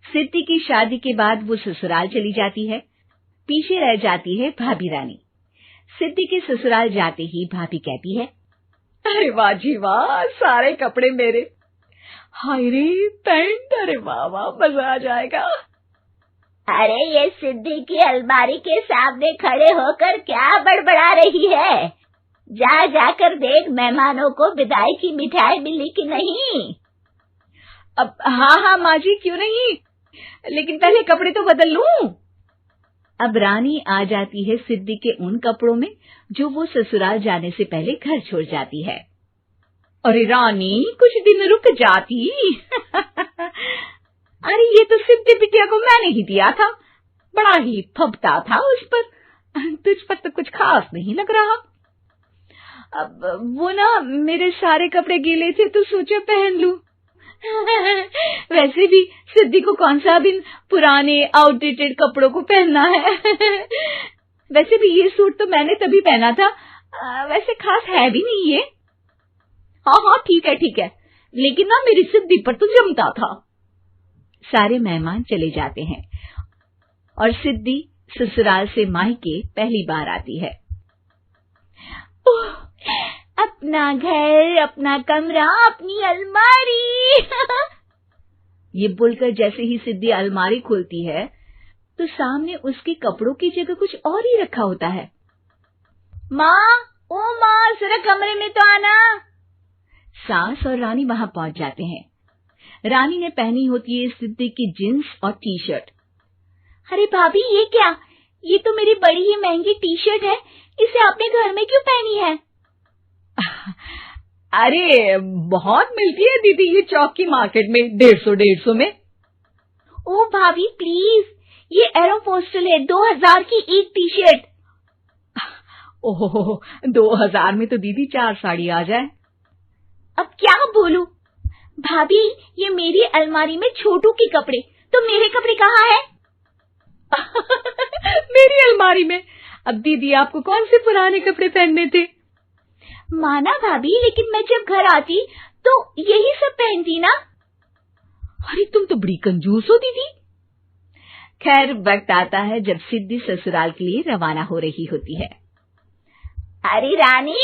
सिद्धि की शादी के बाद वो ससुराल चली जाती है। पीछे रह जाती है भाभी रानी। सिद्धि के ससुराल जाते ही भाभी कहती है, अरे वाह जी वाह, सारे कपड़े मेरे। हाय रे पैंट, अरे वाह वाह, मजा आ जाएगा। अरे ये सिद्धि की अलमारी के सामने खड़े होकर क्या बड़बड़ा रही है? जाकर देख मेहमानों को विदाई की मिठाई मिली कि नहीं। अब हाँ माँ जी, क्यों नहीं, लेकिन पहले कपड़े तो बदल लूं। अब रानी आ जाती है सिद्धि के उन कपड़ों में जो वो ससुराल जाने से पहले घर छोड़ जाती है। अरे रानी, कुछ दिन रुक जाती। अरे ये तो सिद्धि बिटिया को मैंने ही दिया था, बड़ा ही फबता था उस पर, तुझ पर तो कुछ खास नहीं लग रहा। अब वो ना मेरे सारे कपड़े गीले थे तो सोचा पहन लूं। वैसे भी सिद्धि को कौन सा दिन पुराने आउटडेटेड कपड़ों को पहनना है। वैसे भी ये सूट तो मैंने तभी पहना था, वैसे खास है भी नहीं ये। हाँ ठीक है, लेकिन ना मेरी सिद्धि पर तो जमता था। सारे मेहमान चले जाते हैं और सिद्धि ससुराल से मायके पहली बार आती है। अपना घर, अपना कमरा, अपनी अलमारी। ये बोलकर जैसे ही सिद्धि अलमारी खोलती है तो सामने उसके कपड़ों की जगह कुछ और ही रखा होता है। माँ, ओ माँ, जरा कमरे में तो आना। सास और रानी वहां पहुंच जाते हैं। रानी ने पहनी होती है सिद्धि की जींस और टी शर्ट। अरे भाभी, ये क्या? ये तो मेरी बड़ी ही महंगी टी शर्ट है, इसे आपने घर में क्यों पहनी है? अरे बहुत मिलती है दीदी ये चौक की मार्केट में, 150 में। ओ भाभी प्लीज, ये एरोपोस्टल है, 2000 की एक टी शर्ट। ओहो, 2000 में तो दीदी 4 साड़ी आ जाए। अब क्या बोलूं? भाभी, ये मेरी अलमारी में छोटू के कपड़े, तो मेरे कपड़े कहाँ हैं? मेरी अलमारी में? अब दीदी आपको कौन से पुराने कपड़े पहनने थे? माना भाभी, लेकिन मैं जब घर आती तो यही सब पहनती ना। अरे तुम तो बड़ी कंजूस हो दीदी। खैर, वक्त आता है जब सिद्धि ससुराल के लिए रवाना हो रही होती है। अरे रानी,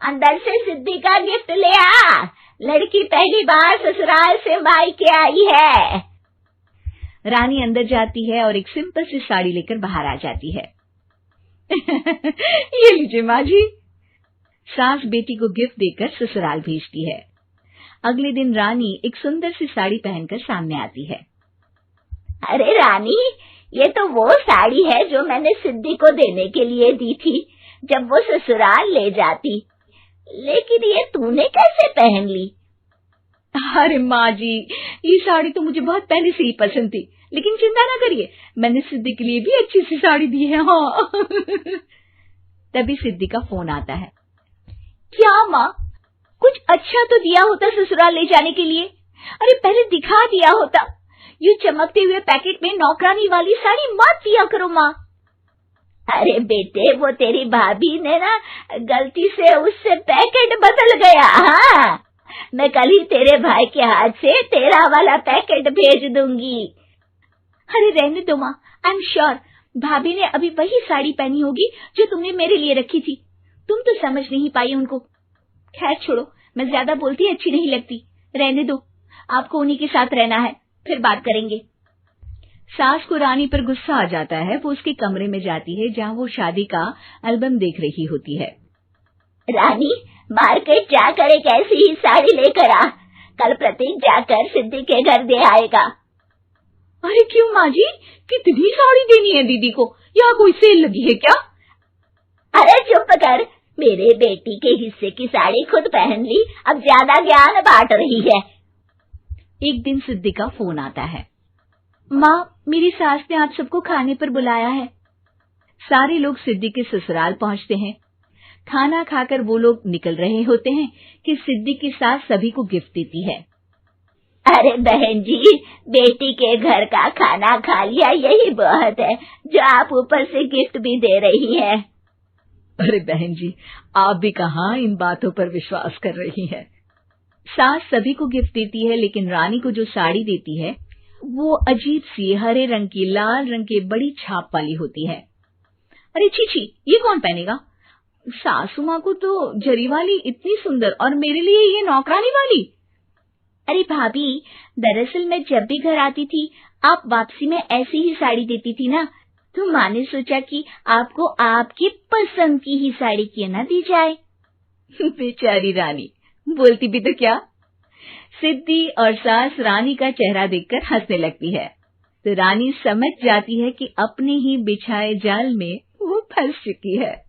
अंदर से सिद्धि का गिफ्ट ले आ, लड़की पहली बार ससुराल से मायके आई है। रानी अंदर जाती है और एक सिंपल सी साड़ी लेकर बाहर आ जाती है। ये लीजिए माँ जी। सास बेटी को गिफ्ट देकर ससुराल भेजती है। अगले दिन रानी एक सुंदर सी साड़ी पहनकर सामने आती है। अरे रानी, ये तो वो साड़ी है जो मैंने सिद्धि को देने के लिए दी थी जब वो ससुराल ले जाती, लेकिन ये तूने कैसे पहन ली? अरे माँ जी, ये साड़ी तो मुझे बहुत पहले से ही पसंद थी, लेकिन चिंता ना करिए, मैंने सिद्धि के लिए भी अच्छी सी साड़ी दी है। हाँ। तभी सिद्धि का फोन आता है। क्या माँ, कुछ अच्छा तो दिया होता ससुराल ले जाने के लिए। अरे पहले दिखा दिया होता। ये चमकते हुए पैकेट में नौकरानी वाली साड़ी मत दिया करो माँ। अरे बेटे, वो तेरी भाभी ने ना गलती से उससे पैकेट बदल गया। हाँ, मैं कल ही तेरे भाई के हाथ से तेरा वाला पैकेट भेज दूंगी। अरे रहने दो माँ, आई एम श्योर भाभी ने अभी वही साड़ी पहनी होगी जो तुमने मेरे लिए रखी थी। तुम तो समझ नहीं पाई उनको। खैर छोड़ो, मैं ज्यादा बोलती अच्छी नहीं लगती, रहने दो, आपको उन्हीं के साथ रहना है, फिर बात करेंगे। सास को रानी पर गुस्सा आ जाता है। वो उसके कमरे में जाती है जहाँ वो शादी का एल्बम देख रही होती है। रानी, मार्केट जाकर एक ऐसी ही साड़ी लेकर आ, कल प्रतीक जाकर सिद्धि के घर दे आएगा। अरे क्यों माँ जी, कितनी साड़ी देनी है दीदी को? यहाँ कोई सेल लगी है क्या? अरे चुप कर, मेरे बेटी के हिस्से की साड़ी खुद पहन ली, अब ज्यादा ज्ञान बांट रही है। एक दिन सिद्धि का फोन आता है। माँ, मेरी सास ने आज सबको खाने पर बुलाया है। सारे लोग सिद्धि के ससुराल पहुँचते हैं। खाना खाकर वो लोग निकल रहे होते हैं कि सिद्धि की सास सभी को गिफ्ट देती है। अरे बहन जी, बेटी के घर का खाना खा लिया, यही बहुत है जो आप ऊपर से गिफ्ट भी दे रही है। अरे बहन जी, आप भी कहाँ इन बातों पर विश्वास कर रही हैं। सास सभी को गिफ्ट देती है, लेकिन रानी को जो साड़ी देती है वो अजीब सी हरे रंग की लाल रंग के बड़ी छाप वाली होती है। अरे छी, ये कौन पहनेगा? सासू माँ को तो जरी वाली इतनी सुंदर, और मेरे लिए ये नौकरानी वाली। अरे भाभी, दरअसल मैं जब भी घर आती थी आप वापसी में ऐसी ही साड़ी देती थी ना, तो माँ ने सोचा कि आपको आपकी पसंद की ही साड़ी क्यों ना दी जाए। बेचारी रानी, बोलती भी तो क्या। सिद्धि और सास रानी का चेहरा देखकर हंसने लगती है, तो रानी समझ जाती है कि अपने ही बिछाए जाल में वो फंस चुकी है।